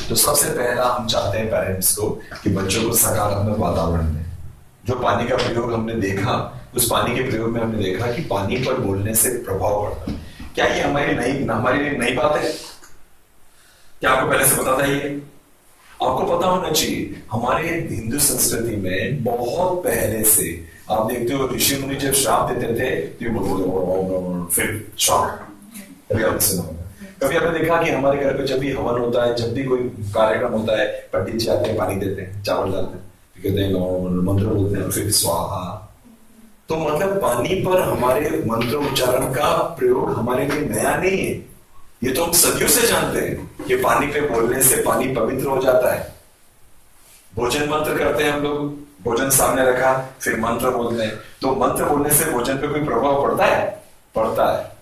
तो सबसे पहला हम चाहते हैं पेरेंट्स को कि बच्चों को सकारात्मक वातावरण दें। जो पानी का प्रयोग हमने देखा, उस पानी के प्रयोग में हमने देखा कि पानी पर बोलने से प्रभाव पड़ता है। क्या ये हमारी नई बात है? क्या आपको पहले से पता था? ये आपको पता होना चाहिए। हमारे हिंदू संस्कृति में बहुत पहले से आप देखते हो, ऋषि मुनि जब श्राप देते थे तो फिर श्राप। कभी आपने सुना होगा, कभी आपने देखा कि हमारे घर पे जब भी हवन होता है, जब भी कोई कार्यक्रम होता है, पंडित जी आते हैं, पानी देते हैं, चावल डालते हैं, कहते हैं मंत्र बोलते हैं, फिर स्वाहा। तो मतलब पानी पर हमारे मंत्र उच्चारण का प्रयोग हमारे लिए नया नहीं है। ये तो हम सदियों से जानते हैं कि पानी पे बोलने से पानी पवित्र हो जाता है। भोजन मंत्र करते हैं हम लोग, भोजन सामने रखा, फिर मंत्र बोलते हैं। तो मंत्र बोलने से भोजन पे कोई प्रभाव पड़ता है? पड़ता है।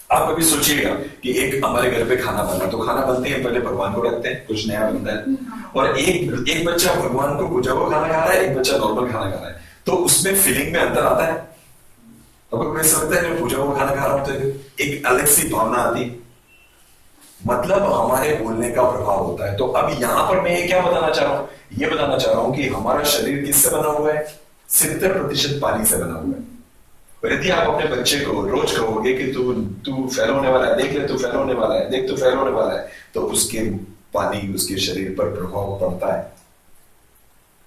आप कभी सोचिएगा कि एक हमारे घर पे खाना बना, तो खाना बनते हैं, पहले भगवान को रखते हैं, कुछ नया बनता है, और एक बच्चा भगवान को पूजा हुआ खाना खा रहा है, एक बच्चा नॉर्मल खाना खा रहा है, तो उसमें फीलिंग में अंतर आता है। आपको कोई समझता है, मैं पूजा हुआ खाना खा रहा हूं तो एक अलग सी भावना आती, मतलब हमारे बोलने का प्रभाव होता है। तो अब यहां पर मैं ये क्या बताना चाह रहा हूं? ये बताना चाह रहा हूं कि हमारा शरीर किससे बना हुआ है? 70% पानी से बना हुआ है। और यदि आप अपने बच्चे को रोज कहोगे कि तू फेल होने वाला है, देख ले तू फेल होने वाला है, देख तू फेल होने वाला है, तो उसके पानी उसके शरीर पर प्रभाव पड़ता है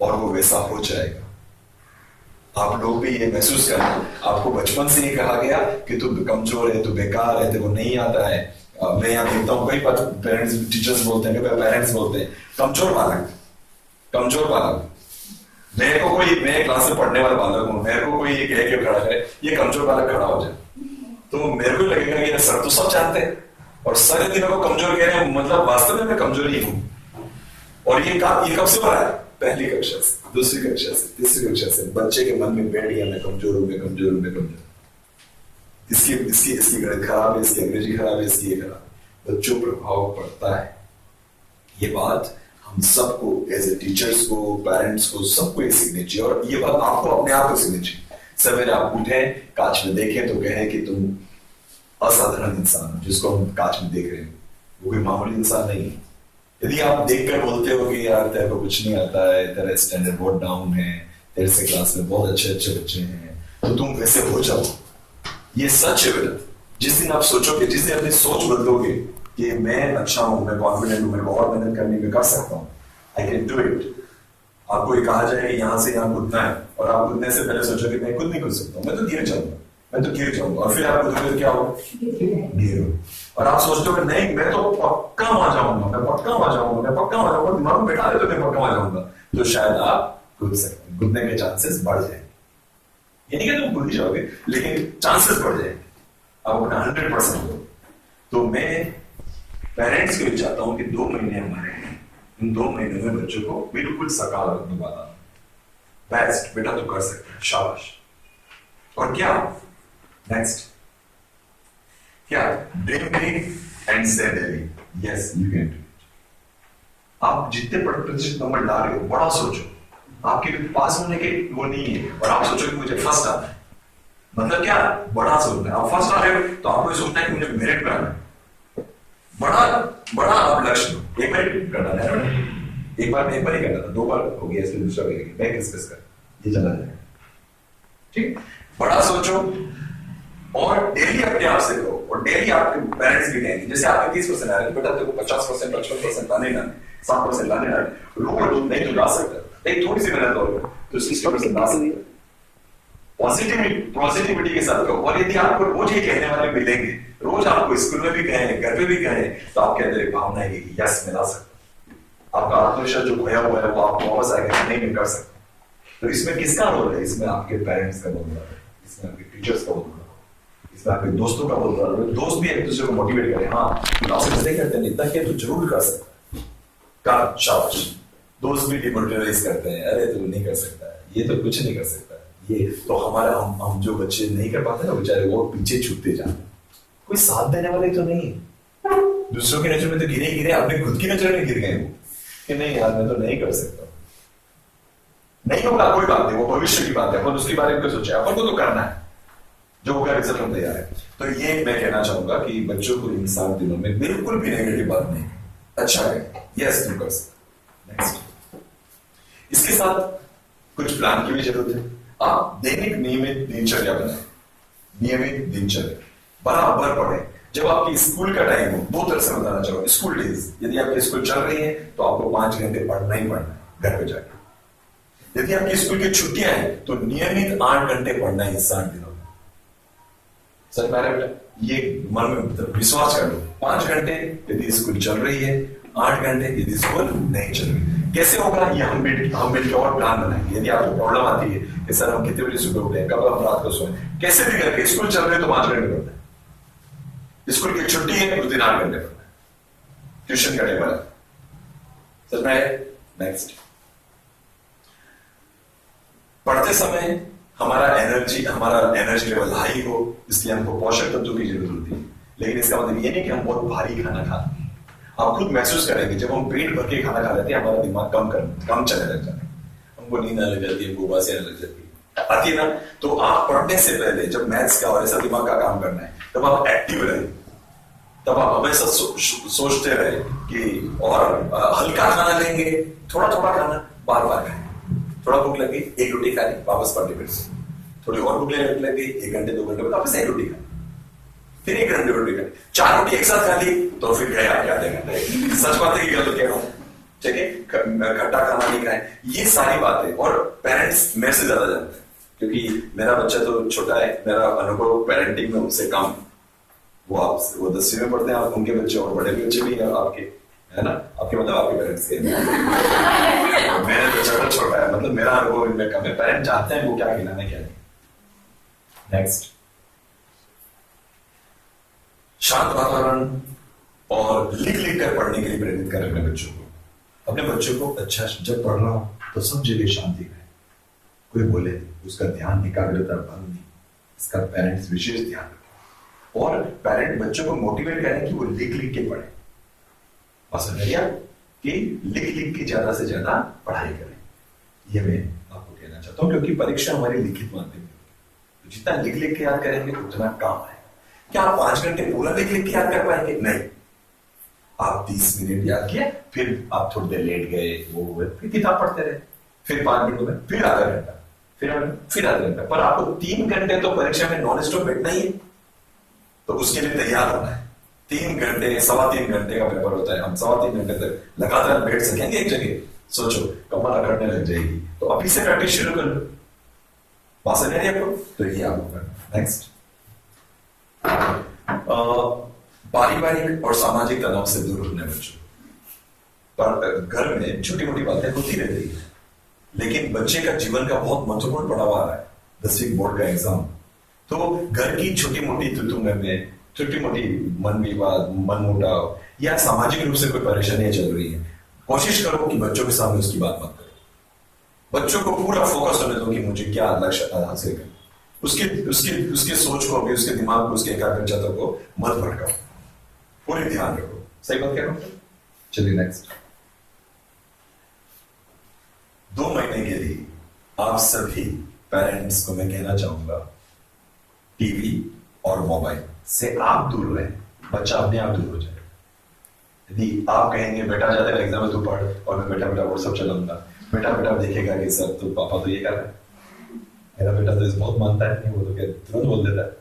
और वो वैसा हो जाएगा। आप लोग भी ये महसूस करें। आपको बचपन से ये कहा गया कि तू कमजोर है, तू बेकार है, तेरे को नहीं आता है। मैं यहाँ देखता हूँ कई पेरेंट्स, टीचर्स बोलते हैं, पेरेंट्स बोलते हैं कमजोर बालक, कमजोर बालक। मेरे को कोई, मैं क्लास में पढ़ने वाला बालक हूँ, मेरे को कोई ये कह के खड़ा करे, ये कमजोर बालक खड़ा हो जाए, तो मेरे को लगेगा कि सर तो सब जानते हैं और सर यदि मेरे को कमजोर कह रहे हैं, मतलब वास्तव में मैं कमजोर ही हूँ। और ये कब से हो रहा है? पहली कक्षा से, दूसरी कक्षा से, तीसरी कक्षा से बच्चे के मन में बैठ गया, मैं कमजोर हूँ, मैं कमजोर हूँ, मैं कमजोर। इसकी गणित खराब है, इसकी अंग्रेजी खराब है, इसकी ये खराब। बच्चों प्रभाव पड़ता है। ये बात हम सबको, एज ए टीचर्स को, पेरेंट्स को, सबको ये सीखनी चाहिए। और ये बात आपको अपने आप को सीखनी चाहिए। सवेरे आप उठे, कांच में देखें तो कहें कि तुम असाधारण इंसान हो, जिसको हम कांच में देख रहे हैं वो कोई मामूली इंसान नहीं है। यदि आप देखकर बोलते हो कि यार तेरे को कुछ नहीं आता है, तेरा स्टैंडर्ड बहुत डाउन है, तेरे से क्लास में बहुत अच्छे अच्छे बच्चे हैं, तो तुम वैसे हो जाओ। ये सच है बेटा। जिस दिन आप सोचोगे, जिस दिन अपनी सोच बदलोगे कि मैं अच्छा हूं, मैं कॉन्फिडेंट हूं, मैं और मेहनत करने में कर सकता हूं, आई कैन डू इट। आपको ये कहा जाए कि यहां से यहां कूदना है और आप कूदने से पहले सोचोगे मैं खुद नहीं कूद सकता हूं, मैं तो गिर जाऊंगा, मैं तो गिर जाऊंगा, और फिर आप कूदोगे क्या हो? गिरो। और आप सोचते हो कि नहीं मैं तो पक्का वहां जाऊंगा, मैं पक्का वहां जाऊंगा, मैं पक्का वहां जाऊंगा, दिमाग में बैठा दे तो मैं पक्का वहां जाऊंगा, तो शायद आप कूद सकते हैं, कूदने के चांसेस बढ़ जाएंगे। ये नहीं कि तुम कूद ही जाओगे, लेकिन चांसेस बढ़ जाएंगे। आप अपना 100% दो। तो मैं पेरेंट्स को भी चाहता हूं कि 2 महीने हमारे हैं, इन 2 महीने में बच्चों को बिल्कुल सकारात्मक बताना, बेस्ट बेटा तू कर सकता है, शाबाश। और क्या नेक्स्ट? क्या? ड्रीम बिग एंड से daily, yes you can do it. आप जितने प्रतिशत नंबर ला रहे हो, बड़ा सोचो। आपके पास होने के वो नहीं है, और आप सोचो कि मुझे फर्स्ट आना है, मतलब क्या? बड़ा सोचना है। आप फर्स्ट आ रहे हो तो आपको सोचना है कि मुझे मेरिट में आना है। बड़ा आप लक्ष्य लो। एक मिनट करना है, एक बार ही करना था, 2 बार हो गया, इसलिए दूसरा करेंगे, मैं डिस्कस कर, ये चला जाएगा। ठीक, बड़ा सोचो और डेली अपने आप से करो, और डेली आपके पेरेंट्स भी कहेंगे, जैसे आपके 30% आ रहे हैं, बेटा तेरे को 50%, 55% लाने ना, 60% लाने ना, रोज नहीं तो ला सकता, एक थोड़ी सी मेहनत और तो 60% ला सकते। पॉजिटिविटी के साथ करो। और यदि आपको रोज ये कहने वाले मिलेंगे, रोज आपको स्कूल में भी कहें, घर पे भी कहें, तो आपके अंदर एक भावना है कि यस मैं ला सकता। आपका आत्मविश्वास जो खोया हुआ है वो आपको वापस आएगा, नहीं मैं कर सकता। तो इसमें किसका रोल है? इसमें आपके पेरेंट्स का रोल है, इसमें आपके टीचर्स का रोल है, इसमें आपके दोस्तों का रोल है। दोस्त भी एक दूसरे को मोटिवेट करें, हाँ नहीं करते नहीं, इतना किया तो जरूर कर सकता है, शाबाश। दोस्त भी डिमोटिवेट करते हैं, अरे तू नहीं कर सकता, ये तो कुछ नहीं कर सकता। ये तो हमारा हम जो बच्चे नहीं कर पाते ना बेचारे, वो पीछे छूटते जाते हैं। कोई साथ देने वाले तो नहीं है। दूसरों की नजर में तो गिरे, अपने खुद की नजर में गिर गए वो कि नहीं यार मैं तो नहीं कर सकता। नहीं होगा कोई बात नहीं, वो भविष्य की बात है, अपन उसके बारे में सोचा, अपन को तो करना है, जो होगा रिजल्ट हम तैयार है। तो ये मैं कहना चाहूंगा कि बच्चों को इन 7 दिनों में बिल्कुल भी नेगेटिव बात नहीं, अच्छा है। यस तुम कर सकते। नेक्स्ट, इसके साथ कुछ प्लान की भी जरूरत है। आप दैनिक नियमित दिनचर्या बनाए, नियमित दिनचर्या बराबर पढ़े। जब आपकी स्कूल का टाइम हो, दो तरह से बताना चाहूंगा, स्कूल डेज, यदि आपकी स्कूल चल रही है तो आपको 5 घंटे पढ़ना ही पढ़ना है घर पे जाके। यदि आपकी स्कूल की छुट्टियां हैं तो नियमित 8 घंटे पढ़ना है 60 दिनों में। सच में बेटा, ये मन में विश्वास कर लो। 5 घंटे यदि स्कूल चल रही है, 8 घंटे यदि स्कूल नहीं चल रही। कैसे होगा ये हम मिलकर और प्लान बनाएंगे। यदि आपको प्रॉब्लम आती है कि सर हम कितने बजे सुबह उठे, कब हम रात को सोए, कैसे भी करके स्कूल चल रहे तो 5 घंटे पढ़ना है। स्कूल की छुट्टी है उस दिन 8 घंटे पढ़ना है। ट्यूशन का टेबल है, समझ में? नेक्स्ट, पढ़ते समय हमारा एनर्जी लेवल हाई हो, इसलिए हमको पोषक तत्वों की जरूरत होती है। लेकिन इसका मतलब ये नहीं कि हम बहुत भारी खाना खाते हैं। आप खुद महसूस करेंगे जब हम पेट भर के खाना खा लेते हैं, हमारा दिमाग कम चलने लग जाता है, हमको नींद आने लग जाती है, हमको उबासी आने लग जाती है, आती है ना। तो आप पढ़ने से पहले जब मैथ्स का और ऐसा दिमाग का काम करना है, तब आप एक्टिव रहे, तब आप हमेशा सोचते रहे कि और हल्का खाना लेंगे, थोड़ा थोड़ा खाना, बार बार खाएं। थोड़ा भूख लगी, 1 रोटी खा ली, वापस पढ़ने फिर से। थोड़ी और भूख लगी, 1 घंटे 2 घंटे बाद वापस 1 रोटी खा, फिर 1 घंटे रोटी खा, 4 रोटी एक साथ खा ली तो फिर गए आप आधे घंटे। सच बात है कि गलत कह रहा हूं? ठीक है, खट्टा खाना नहीं खाए, ये सारी बातें। और पेरेंट्स मेरे से ज्यादा जानते हैं, क्योंकि मेरा बच्चा तो छोटा है, मेरा अनुभव पेरेंटिंग में उनसे कम। वो 10वीं में पढ़ते हैं, आप उनके बच्चे और बड़े बच्चे भी हैं आपके, है ना? आपके मतलब आपके पेरेंट्स के मेरे बच्चा तो छोटा है, मतलब मेरा अनुभव इनमें कम है। पेरेंट्स जानते हैं वो क्या खिलाना क्या नहीं। नेक्स्ट, शांत वातावरण और लिख कर पढ़ने के लिए प्रेरित करें अपने बच्चों को। अपने बच्चों को अच्छा, जब पढ़ रहा हो तो सब जगह शांति रहे, कोई बोले उसका ध्यान एकाग्रता भंग नहीं, इसका पेरेंट्स विशेष ध्यान रखें। और पेरेंट बच्चों को मोटिवेट करें कि वो लिख के पढ़े। पसंद है क्या कि लिख के ज्यादा से ज्यादा पढ़ाई करें, ये मैं आपको कहना चाहता हूं, क्योंकि परीक्षा हमारी लिखित माध्यम में, तो जितना लिख के याद करेंगे उतना काम है। क्या आप 5 घंटे पूरा लिख के याद कर पाएंगे? नहीं। आप 30 मिनट याद किया, फिर आप थोड़ी देर लेट गए, वो फिर किताब पढ़ते रहे, फिर 5 मिनट में, फिर आधा घंटा, फिर आधा घंटा। पर आपको 3 घंटे तो परीक्षा में नॉन स्टॉप बैठना ही है, तो उसके लिए तैयार होना है। 3 घंटे, 3.25 घंटे का पेपर होता है, हम 3.25 घंटे तक लगातार बैठ सकेंगे एक जगह? सोचो, कमर अकड़ने लग जाएगी। तो अभी से प्रैक्टिस शुरू कर लो, बात समझ रही है आपको? तो ये आपको करना। नेक्स्ट, पारिवारिक और सामाजिक तनाव से दूर रखने बच्चों। पर घर में छोटी मोटी बातें होती रहती है, लेकिन बच्चे का जीवन का बहुत महत्वपूर्ण पड़ाव आ रहा है, 10वीं बोर्ड का एग्जाम। तो घर की छोटी मोटी में छोटी मोटी मन विवाद, मन मुटाव या सामाजिक रूप से कोई परेशानियां चल रही है, कोशिश करो कि बच्चों के सामने उसकी बात मत करो। बच्चों को पूरा फोकस होने दो कि मुझे क्या लक्ष्य हासिल करना। उसके सोच को, उसके दिमाग को, उसके एकाग्रता को मत भटकाओ, पूरे ध्यान रखो। सही बात कह रहा हूं? चलिए नेक्स्ट, 2 महीने के लिए आप सभी पेरेंट्स को मैं कहना चाहूंगा, टीवी और मोबाइल से आप दूर रहे, बच्चा अपने आप दूर हो जाए। यदि आप कहेंगे बेटा ज्यादा एग्जाम में तू पढ़, और मैं बेटा व्हाट्सएप चलाऊंगा, बेटा देखेगा कि सर तो पापा तो ये कर रहे हैं, मेरा बेटा तो इस बहुत मानता है, नहीं वो तो तुरंत बोल देता है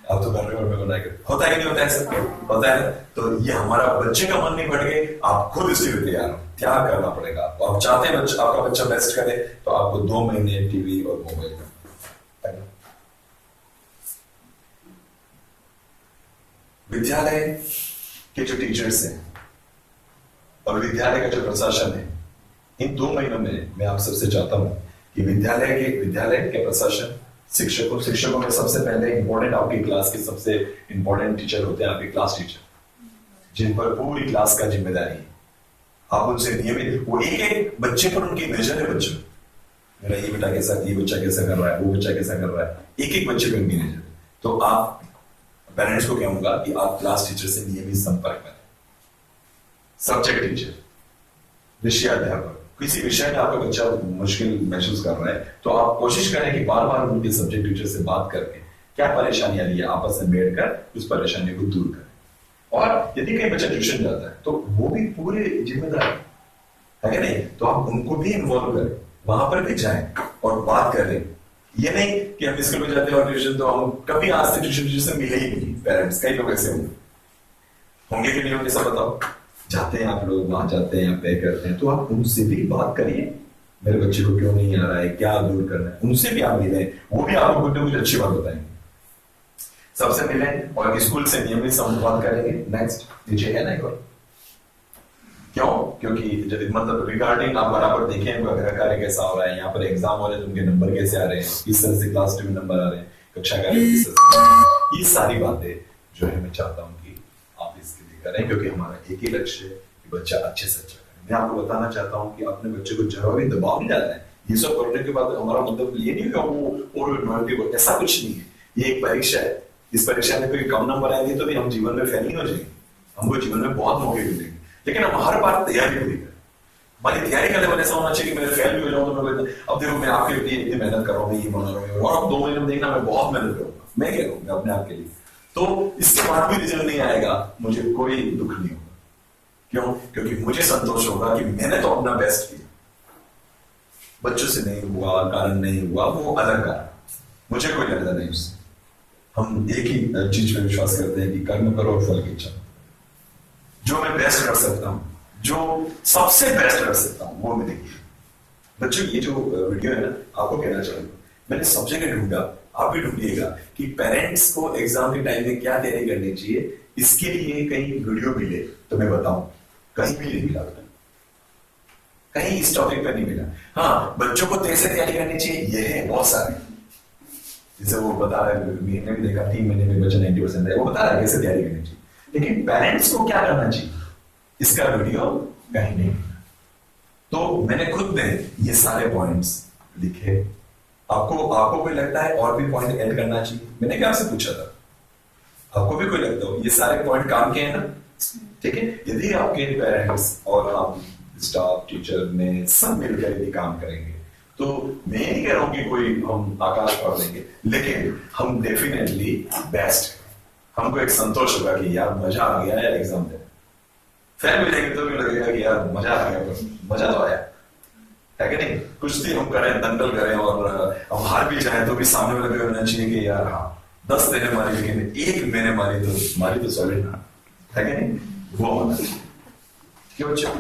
आप तो कर रहे हो और मैं बनाए कर। होता है कि नहीं होता है? सब होता है। तो ये हमारा बच्चे का मन नहीं बढ़ गए, आप खुद इसके लिए तैयार हो, त्याग करना पड़ेगा। आप चाहते हैं आपका बच्चा बेस्ट करे, तो आपको 2 महीने टीवी और मोबाइल में। विद्यालय के जो टीचर्स हैं और विद्यालय का जो प्रशासन है, इन 2 महीनों में मैं आप सबसे चाहता हूं कि विद्यालय के प्रशासन, शिक्षकों में सबसे पहले इंपॉर्टेंट आपकी क्लास के सबसे इंपॉर्टेंट टीचर होते हैं आपके क्लास टीचर, जिन पर पूरी क्लास का जिम्मेदारी है। आप उनसे नियमित, वो एक बच्चे पर उनकी नजर है, बच्चों मेरा ये बेटा कैसा, ये बच्चा कैसा कर रहा है, वो बच्चा कैसा कर रहा है, एक बच्चे पर उनकी नजर। तो आप पेरेंट्स को कहूंगा कि आप क्लास टीचर से नियमित संपर्क करें। सब्जेक्ट टीचर, विषय अध्यापक, किसी विषय में आपका बच्चा मुश्किल महसूस कर रहा है, तो आप कोशिश करें कि बार बार उनके सब्जेक्ट टीचर से बात करके क्या परेशानी आ रही है, आपस में बैठकर उस परेशानी को दूर करें। और यदि कहीं बच्चा ट्यूशन जाता है तो वो भी पूरे जिम्मेदार है कि नहीं, तो आप उनको भी इन्वॉल्व करें, वहां पर भी जाएं और बात करें। ये नहीं कि हम स्कूल में जाते हैं और ट्यूशन, तो हम कभी आज से ट्यूशन टीचर से मिले ही नहीं। पेरेंट्स कई लोग ऐसे होंगे कि नहीं होंगे, सब बताओ। जाते हैं आप लोग, वहां जाते हैं, पे करते हैं, तो आप उनसे भी बात करिए, मेरे बच्चे को क्यों नहीं आ रहा है, क्या दूर करना है, उनसे भी आप मिले, वो भी आपको कुछ ना कुछ अच्छी बात बताएंगे। सबसे मिले और स्कूल से नियमित संवाद करेंगे। नेक्स्ट नीचे है ना एक और, क्यों? क्योंकि जब मतलब रिगार्डिंग आप बराबर देखें गृह कार्य कैसा हो रहा है, यहाँ पर एग्जाम हो रहे हैं तो उनके नंबर कैसे आ रहे हैं, किस तरह से क्लास 2 में नंबर आ रहे हैं, कक्षा कार्य किस तरह से, ये सारी बातें जो है मैं चाहता हूँ कि आप इसके लिए करें, क्योंकि हमारा एक ही लक्ष्य है कि बच्चा अच्छे से अच्छा करे। मैं आपको बताना चाहता हूँ कि अपने बच्चे को जरा भी दबाव नहीं डालना है। ये सब करने के बाद हमारा मतलब ये नहीं कि वो ऐसा कुछ नहीं है, ये एक परीक्षा है। इस परीक्षा में कोई कम नंबर आएंगे तो भी हम जीवन में फेल नहीं हो जाएंगे, हमको जीवन में बहुत मौके मिलेंगे, लेकिन हम हर बार तैयारी पूरी करें। हमारी तैयारी का लेवल ऐसा होना चाहिए कि मैं फेल भी हो जाऊं तो मैं अब देखो मैं आपके लिए इतनी मेहनत कर रहा हूँ, मैं ये बना रहा हूँ, और अब 2 महीने में देखना मैं बहुत मेहनत करूंगा, मैं क्या करूंगा अपने आप के लिए, तो इसके बाद भी रिजल्ट नहीं आएगा, मुझे कोई दुख नहीं होगा। क्यों? क्योंकि मुझे संतोष होगा कि मैंने तो अपना बेस्ट किया। बच्चों से नहीं हुआ, कारण नहीं हुआ, वो अलग कारण, मुझे कोई लेना नहीं उससे। हम एक ही चीज पे विश्वास करते हैं कि कर्म करो और फल की इच्छा। जो मैं बेस्ट कर सकता हूं, जो सबसे बेस्ट कर सकता हूं, वो मिलेगी। बच्चों ये जो वीडियो है ना, आपको कहना चाहूंगा, मैंने सब जगह ढूंढा, आप भी ढूंढिएगा कि पेरेंट्स को एग्जाम के टाइम में क्या तैयारी करनी चाहिए। इसके लिए कहीं वीडियो मिले तो मैं बताऊं, कहीं भी नहीं मिला, कहीं इस टॉपिक पर नहीं मिला। हाँ, बच्चों को कैसे तैयारी करनी चाहिए ये है बहुत सारे, जैसे वो बता रहा है, मैंने भी देखा 3 महीने में बच्चा 90% है, वो बता रहा है कैसे तैयारी करनी चाहिए, लेकिन पेरेंट्स को क्या करना चाहिए इसका वीडियो कहीं नहीं। तो मैंने खुद ने ये सारे पॉइंट्स लिखे। आपको कोई लगता है और भी पॉइंट ऐड करना चाहिए? मैंने क्या आपसे पूछा था, आपको भी कोई लगता हो ये सारे पॉइंट काम के हैं ना? ठीक है, यदि आपके पेरेंट्स और हम स्टाफ टीचर में सब मिलकर यदि काम करेंगे तो मैं नहीं कह रहा हूं कि कोई हम आकाश पढ़ लेंगे, लेकिन हम डेफिनेटली बेस्ट, हमको एक संतोष होगा कि यार मजा आ गया यार एग्जाम देने। फेल भी देंगे तो भी लगेगा कि यार मजा आ गया, मजा तो आया है कि नहीं। कुछ भी हम करें, दंगल करें और हम हार भी जाए तो भी सामने वाले होना चाहिए कि यार हाँ 10 तेने मारी लेकिन 1 मैंने मारी तो सॉलिड है कि नहीं, वो होना चाहिए। क्यों?